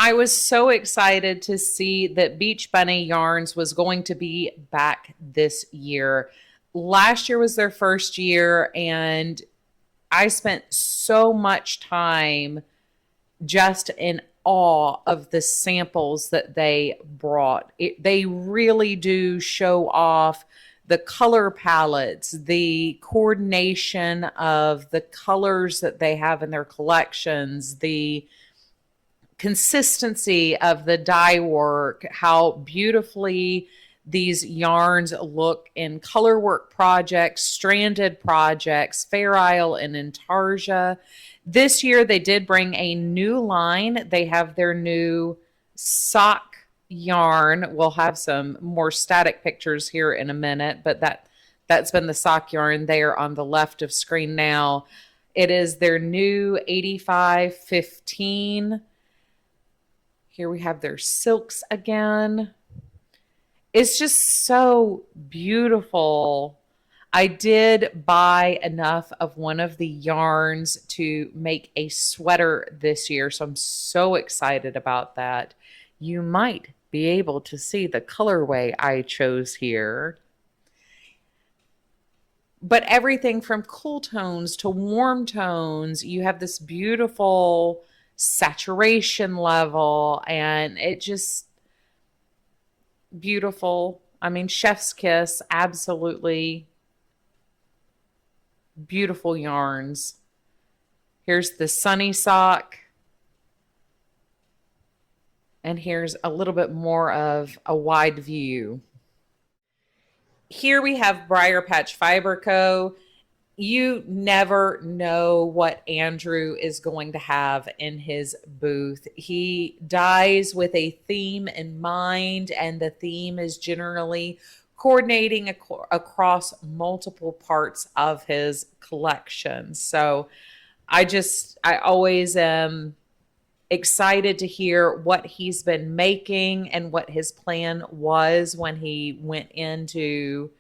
I was so excited to see that Beach Bunny Yarns was going to be back this year. Last year was their first year, and I spent so much time just in awe of the samples that they brought. They really do show off the color palettes, the coordination of the colors that they have in their collections, the consistency of the dye work, how beautifully these yarns look in color work projects, stranded projects, Fair Isle and Intarsia. This year they did bring a new line. They have their new sock yarn. We'll have some more static pictures here in a minute, but that's been the sock yarn there on the left of screen now. It is their new 8515. Here we have their silks again. It's just so beautiful. I did buy enough of one of the yarns to make a sweater this year, so I'm so excited about that. You might be able to see the colorway I chose here. But everything from cool tones to warm tones, you have this beautiful saturation level, and it just beautiful. I mean, chef's kiss, absolutely beautiful yarns. Here's the sunny sock, and here's a little bit more of a wide view. Here we have Briar Patch Fiber Co. You never know what Andrew is going to have in his booth. He dyes with a theme in mind, and the theme is generally coordinating across multiple parts of his collection. So I always am excited to hear what he's been making and what his plan was when he went into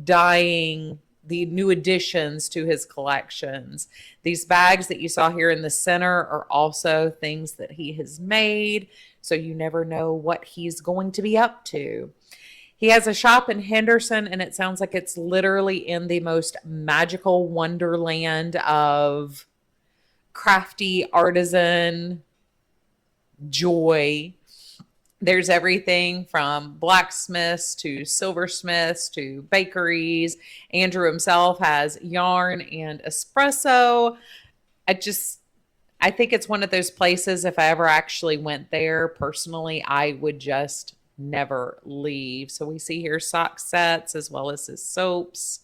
dyeing the new additions to his collections. These bags that you saw here in the center are also things that he has made, so you never know what he's going to be up to. He has a shop in Henderson, and it sounds like it's literally in the most magical wonderland of crafty artisan joy. There's everything from blacksmiths to silversmiths to bakeries. Andrew himself has yarn and espresso. I think it's one of those places, if I ever actually went there personally, I would just never leave. So we see here sock sets as well as his soaps.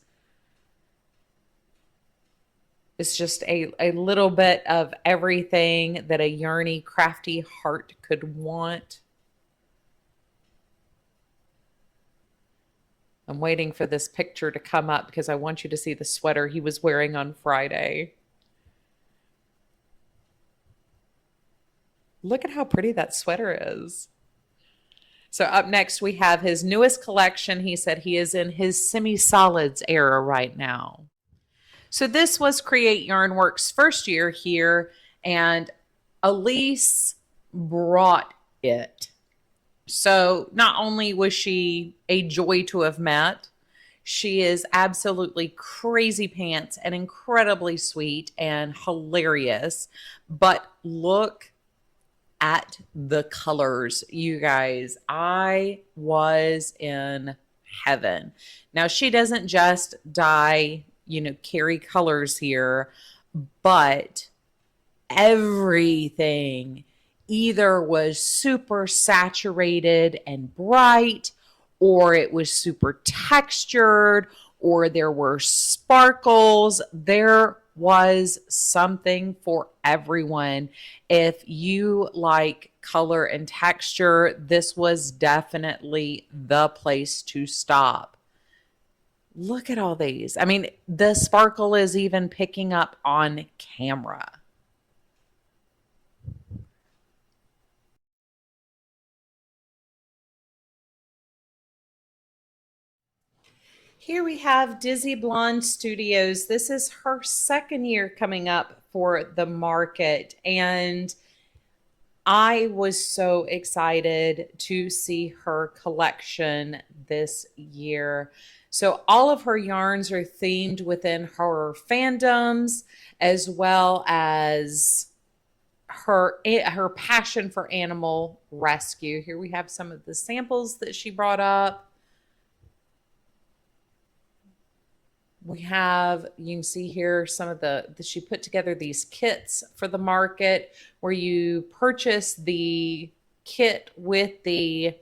It's just a little bit of everything that a yarny, crafty heart could want. I'm waiting for this picture to come up because I want you to see the sweater he was wearing on Friday. Look at how pretty that sweater is. So up next, we have his newest collection. He said he is in his semi-solids era right now. So this was Create Yarnworks' first year here, and Elise brought it. So not only was she a joy to have met, she is absolutely crazy pants and incredibly sweet and hilarious. But look at the colors, you guys. I was in heaven. Now, she doesn't just dye, Carrie colors here, but everything either was super saturated and bright, or it was super textured, or there were sparkles. There was something for everyone. If you like color and texture, this was definitely the place to stop. Look at all these. I mean, the sparkle is even picking up on camera. Here we have Dizzy Blonde Studios. This is her second year coming up for the market, and I was so excited to see her collection this year. So all of her yarns are themed within her fandoms, as well as her passion for animal rescue. Here we have some of the samples that she brought up. We have, you can see here some of she put together these kits for the market where you purchase the kit with the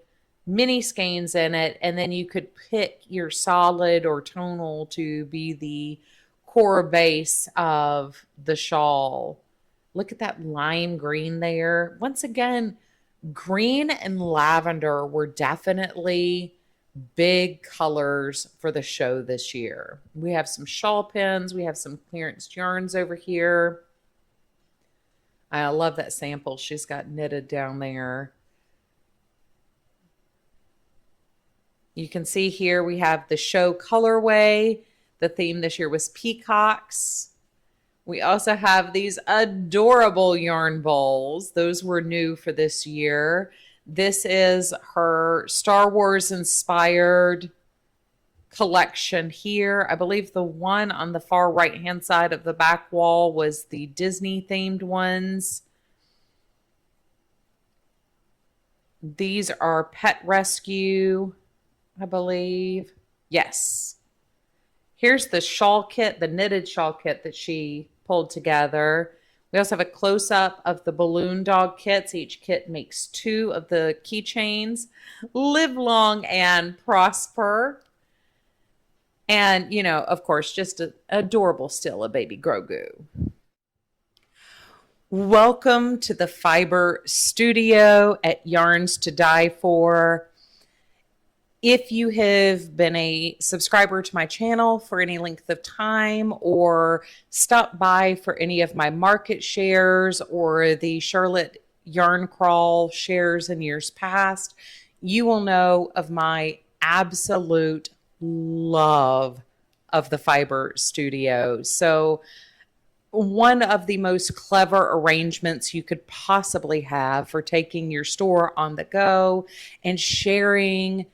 mini skeins in it, and then you could pick your solid or tonal to be the core base of the shawl. Look at that lime green there. Once again, green and lavender were definitely big colors for the show this year. We have some shawl pins. We have some clearance yarns over here. I love that sample she's got knitted down there. You can see here we have the show colorway. The theme this year was peacocks. We also have these adorable yarn bowls. Those were new for this year. This is her Star Wars inspired collection here. I believe the one on the far right hand side of the back wall was the Disney themed ones. These are Pet Rescue, I believe. Yes. Here's the shawl kit, the knitted shawl kit that she pulled together. We also have a close-up of the balloon dog kits. Each kit makes 2 of the keychains. Live long and prosper. And, you know, of course, just an adorable still, a baby Grogu. Welcome to the Fiber Studio at Yarns to Die For. If you have been a subscriber to my channel for any length of time or stopped by for any of my market shares or the Charlotte Yarn Crawl shares in years past, you will know of my absolute love of the Fiber Studio. So one of the most clever arrangements you could possibly have for taking your store on the go and sharing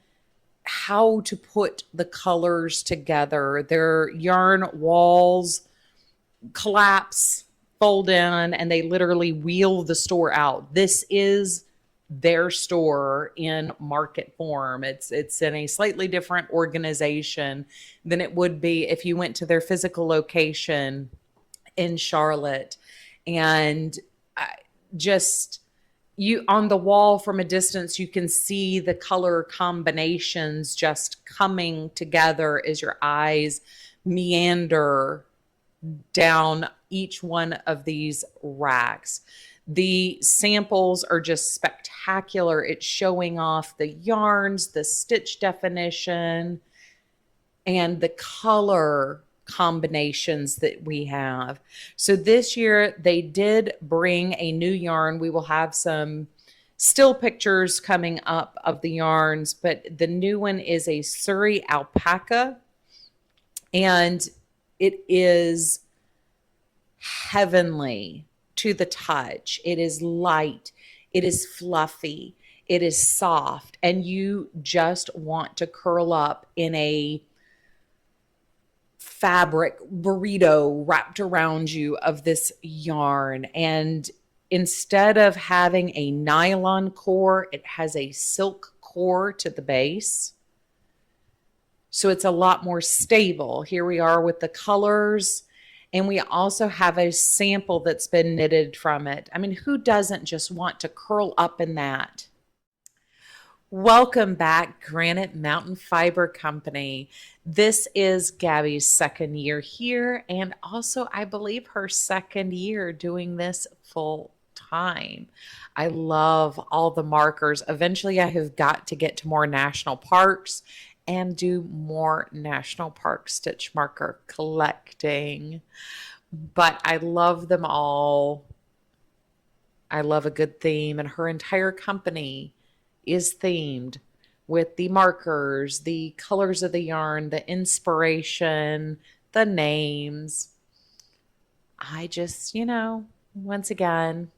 how to put the colors together. Their yarn walls collapse, fold in, and they literally wheel the store out. This is their store in market form. It's in a slightly different organization than it would be if you went to their physical location in Charlotte. And just you on the wall from a distance, you can see the color combinations just coming together as your eyes meander down each one of these racks. The samples are just spectacular. It's showing off the yarns, the stitch definition, and the color combinations that we have. So this year they did bring a new yarn. We will have some still pictures coming up of the yarns, but the new one is a Surrey alpaca, and it is heavenly to the touch. It is light, it is fluffy, it is soft, and you just want to curl up in a fabric burrito wrapped around you of this yarn. And instead of having a nylon core, it has a silk core to the base. So it's a lot more stable. Here we are with the colors. And we also have a sample that's been knitted from it. I mean, who doesn't just want to curl up in that? Welcome back, Granite Mountain Fiber Company. This is Gabby's second year here, and also I believe her second year doing this full time. I love all the markers. Eventually I have got to get to more national parks and do more national park stitch marker collecting, but I love them all. I love a good theme, and her entire company is themed with the markers, the colors of the yarn, the inspiration, the names. I just, you know, once again,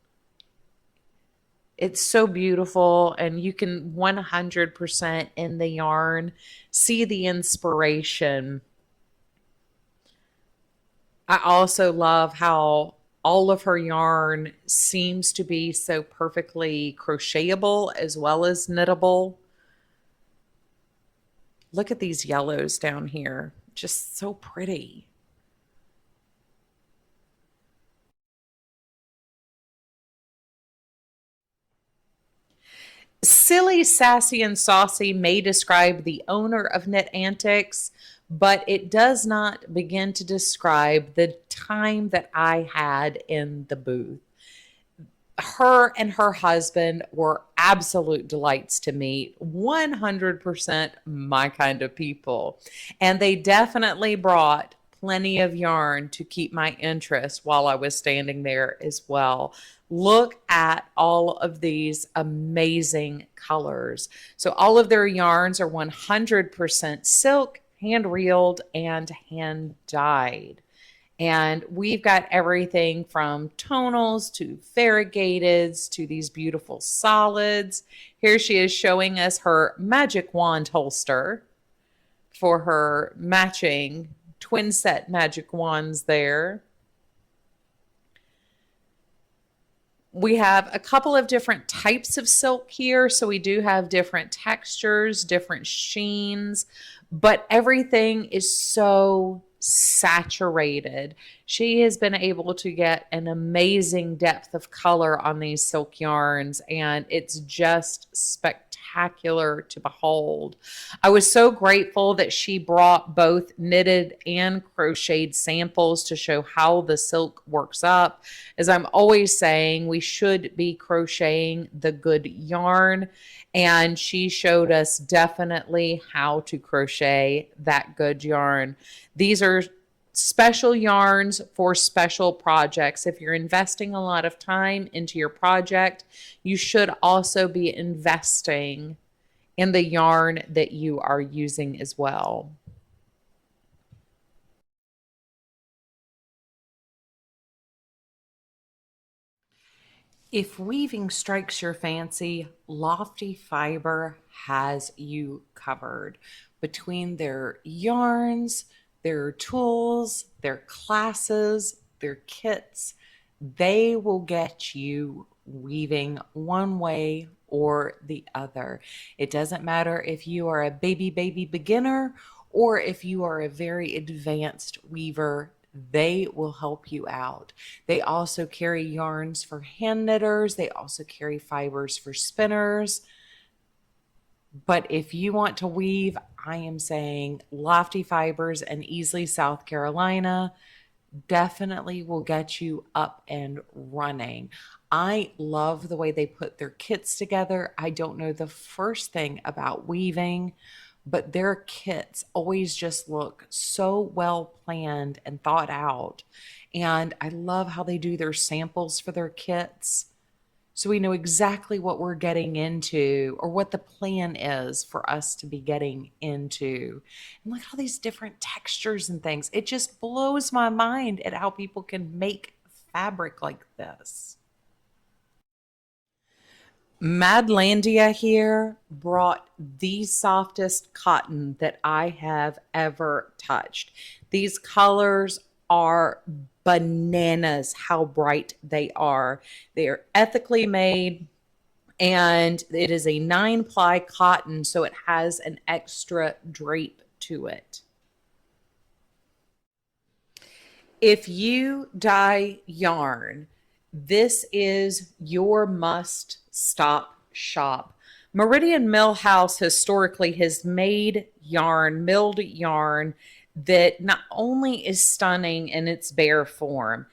It's so beautiful, and you can 100% in the yarn see the inspiration. I also love how all of her yarn seems to be so perfectly crochetable as well as knittable. Look at these yellows down here. Just so pretty. Silly, sassy, and saucy may describe the owner of Knit Antics, but it does not begin to describe the time that I had in the booth. Her and her husband were absolute delights to meet, 100% my kind of people. And they definitely brought plenty of yarn to keep my interest while I was standing there as well. Look at all of these amazing colors. So all of their yarns are 100% silk, hand reeled, and hand dyed. And we've got everything from tonals to variegateds to these beautiful solids. Here she is showing us her magic wand holster for her matching twin set magic wands there. We have a couple of different types of silk here. So we do have different textures, different sheens, but everything is so saturated. She has been able to get an amazing depth of color on these silk yarns, and it's just spectacular to behold. I was so grateful that she brought both knitted and crocheted samples to show how the silk works up. As I'm always saying, we should be crocheting the good yarn, and she showed us definitely how to crochet that good yarn. These are special yarns for special projects. If you're investing a lot of time into your project, you should also be investing in the yarn that you are using as well. If weaving strikes your fancy, Lofty Fiber has you covered. Between their yarns, their tools, their classes, their kits, they will get you weaving one way or the other. It doesn't matter if you are a baby beginner or if you are a very advanced weaver. They will help you out. They also carry yarns for hand knitters. They also carry fibers for spinners. But if you want to weave, I am saying Lofty Fibers in Easley, South Carolina definitely will get you up and running. I love the way they put their kits together. I don't know the first thing about weaving, but their kits always just look so well planned and thought out. And I love how they do their samples for their kits, so we know exactly what we're getting into or what the plan is for us to be getting into. And look at all these different textures and things. It just blows my mind at how people can make fabric like this. Madlandia here brought the softest cotton that I have ever touched. These colors are bananas how bright they are. They are ethically made, and it is a 9-ply cotton, so it has an extra drape to it. If you dye yarn, this is your must stop shop. Meridian Mill House historically has made yarn, milled yarn, that not only is stunning in its bare form,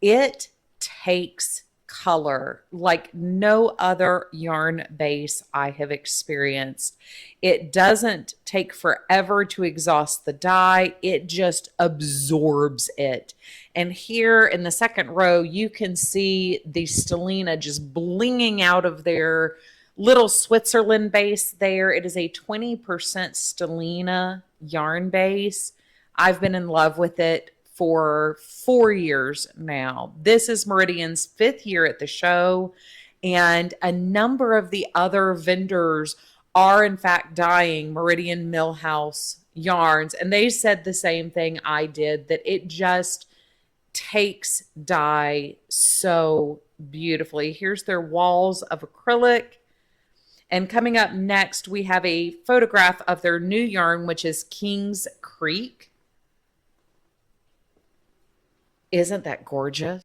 it takes color like no other yarn base I have experienced. It doesn't take forever to exhaust the dye. It just absorbs it. And here in the second row, you can see the stellina just blinging out of their little Switzerland base there. It is a 20% stellina yarn base. I've been in love with it for 4 years now. This is Meridian's 5th year at the show, And a number of the other vendors are in fact dyeing Meridian Millhouse yarns. And they said the same thing I did, that it just takes dye so beautifully. Here's their walls of acrylic. And coming up next, we have a photograph of their new yarn, which is Kings Creek. Isn't that gorgeous?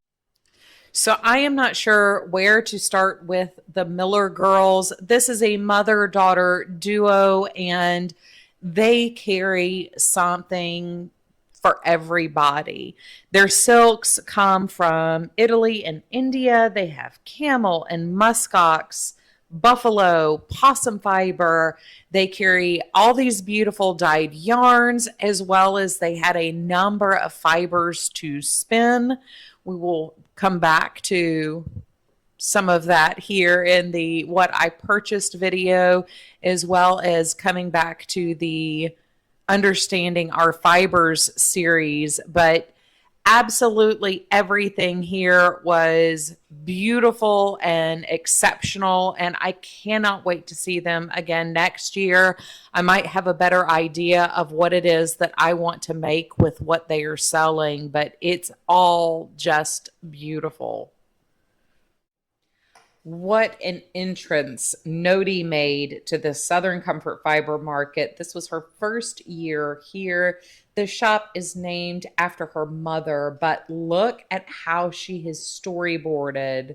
So I am not sure where to start with the Miller girls. This is a mother-daughter duo, and they carry something for everybody. Their silks come from Italy and India. They have camel and muskox, buffalo, possum fiber. They carry all these beautiful dyed yarns, as well as they had a number of fibers to spin. We will come back to some of that here in the what I purchased video, as well as coming back to the Understanding Our Fibers series. But absolutely everything here was beautiful and exceptional, and I cannot wait to see them again next year. I might have a better idea of what it is that I want to make with what they are selling, but it's all just beautiful. What an entrance Nodi made to the Southern Comfort Fiber Market. This was her first year here. The shop is named after her mother, but look at how she has storyboarded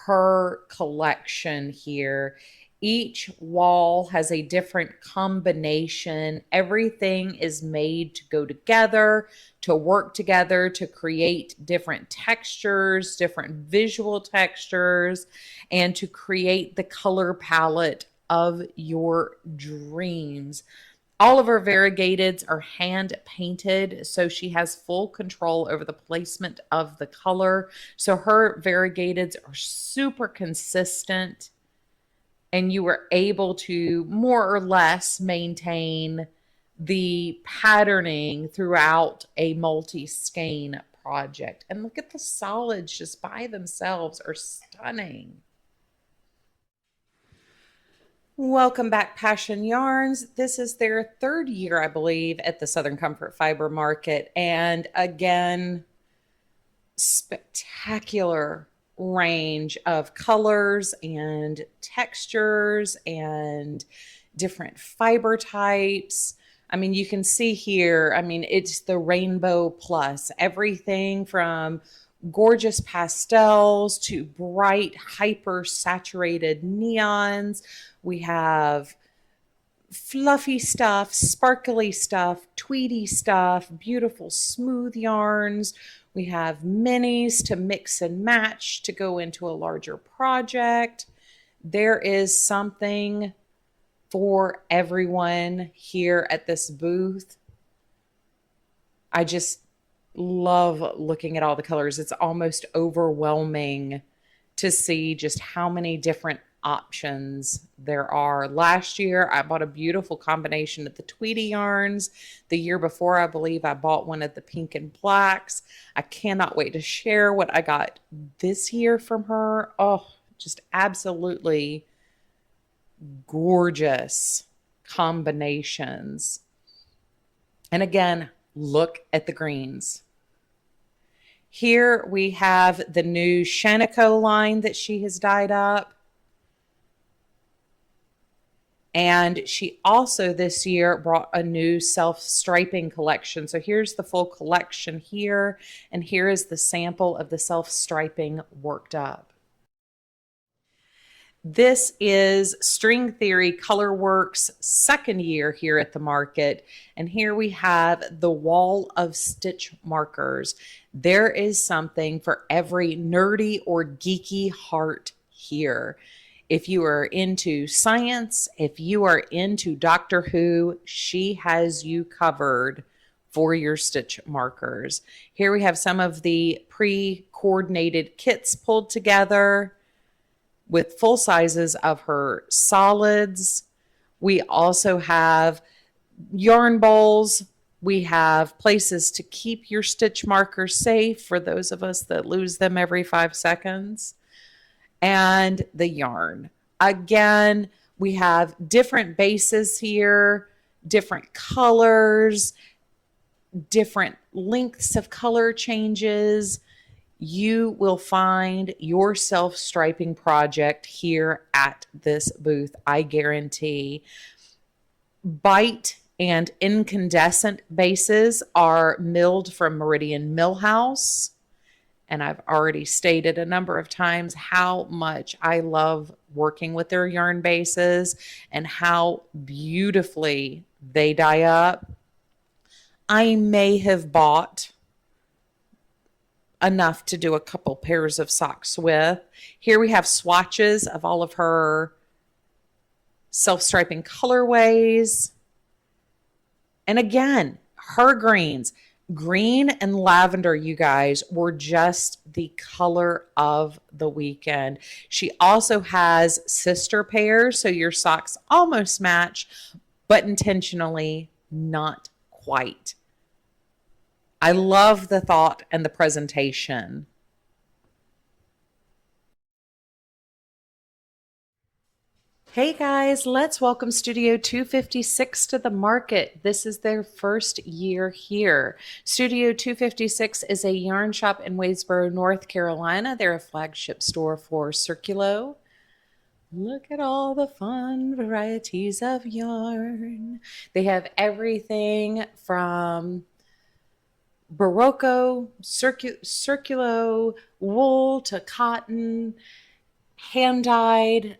her collection here. Each wall has a different combination. Everything is made to go together, to work together, to create different textures, different visual textures, and to create the color palette of your dreams. All of her variegateds are hand painted, so she has full control over the placement of the color. So her variegateds are super consistent, and you were able to more or less maintain the patterning throughout a multi-skein project. And look at the solids just by themselves are stunning. Welcome back, Passion Yarns. This is their third year, I believe, at the Southern Comfort Fiber Market. And again, spectacular range of colors and textures and different fiber types. I mean, you can see here, I mean, it's the rainbow plus. Everything from gorgeous pastels to bright, hyper saturated neons. We have fluffy stuff, sparkly stuff, tweedy stuff, beautiful smooth yarns. We have minis to mix and match to go into a larger project. There is something for everyone here at this booth. I just love looking at all the colors. It's almost overwhelming to see just how many different options there are. Last year, I bought a beautiful combination of the Tweety yarns. The year before, I believe I bought one of the pink and blacks. I cannot wait to share what I got this year from her. Oh, just absolutely gorgeous combinations. And again, look at the greens. Here we have the new Shanico line that she has dyed up. And she also this year brought a new self-striping collection. So here's the full collection here. And here is the sample of the self-striping worked up. This is String Theory Colorworks' second year here at the market. And here we have the wall of stitch markers. There is something for every nerdy or geeky heart here. If you are into science, if you are into Doctor Who, she has you covered for your stitch markers. Here we have some of the pre-coordinated kits pulled together with full sizes of her solids. We also have yarn bowls. We have places to keep your stitch markers safe for those of us that lose them every 5 seconds. and the yarn. Again, we have different bases here, different colors, different lengths of color changes. You will find your self-striping project here at this booth, I guarantee. Bite and incandescent bases are milled from Meridian Mill House. And I've already stated a number of times how much I love working with their yarn bases and how beautifully they dye up. I may have bought enough to do a couple pairs of socks with. Here we have swatches of all of her self-striping colorways. And again, her greens. Green and lavender, you guys, were just the color of the weekend. She also has sister pairs, so your socks almost match, but intentionally not quite. I love the thought and the presentation. Hey guys, let's welcome Studio 256 to the market. This is their first year here. Studio 256 is a yarn shop in Wadesboro, North Carolina. They're a flagship store for Circulo. Look at all the fun varieties of yarn. They have everything from Barocco, Circulo, wool to cotton, hand-dyed.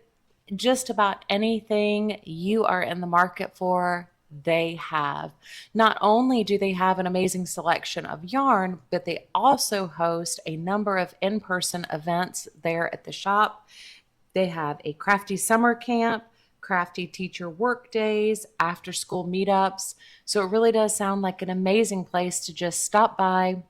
Just about anything you are in the market for, they have. Not only do they have an amazing selection of yarn, but they also host a number of in-person events there at the shop. They have a crafty summer camp, crafty teacher work days, after school meetups. So it really does sound like an amazing place to just stop by,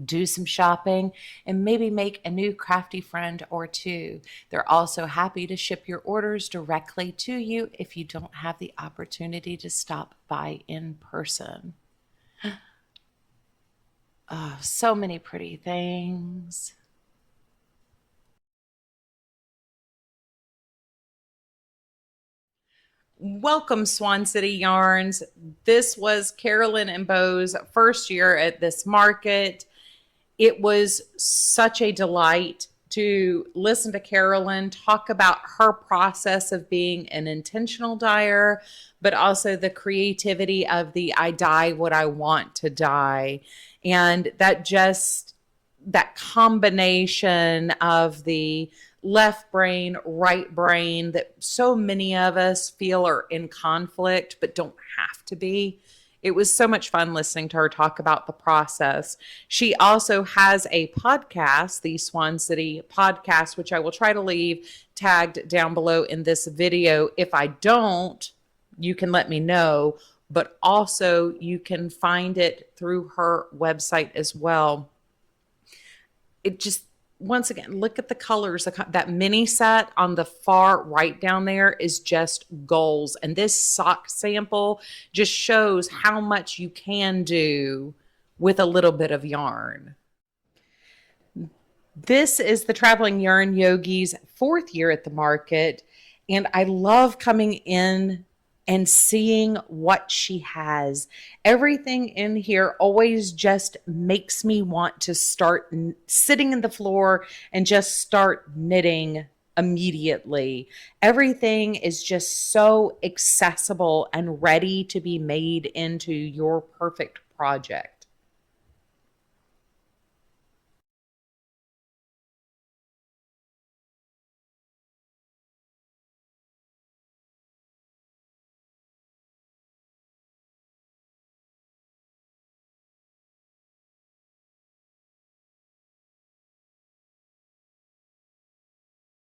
do some shopping, and maybe make a new crafty friend or two. They're also happy to ship your orders directly to you if you don't have the opportunity to stop by in person. Oh, so many pretty things. Welcome, Swan City Yarns. This was Carolyn and Bo's first year at this market. It was such a delight to listen to Carolyn talk about her process of being an intentional dyer, but also the creativity of the I dye what I want to dye. And that combination of the left brain, right brain that so many of us feel are in conflict, but don't have to be. It was so much fun listening to her talk about the process. She also has a podcast, the Swan City Podcast, which I will try to leave tagged down below in this video. If I don't, you can let me know, but also you can find it through her website as well. It just, once again, look at the colors. That mini set on the far right down there is just goals. And this sock sample just shows how much you can do with a little bit of yarn. This is the Traveling Yarn Yogi's 4th year at the market. And I love coming in and seeing what she has. Everything in here always just makes me want to start sitting in the floor and just start knitting immediately. Everything is just so accessible and ready to be made into your perfect project.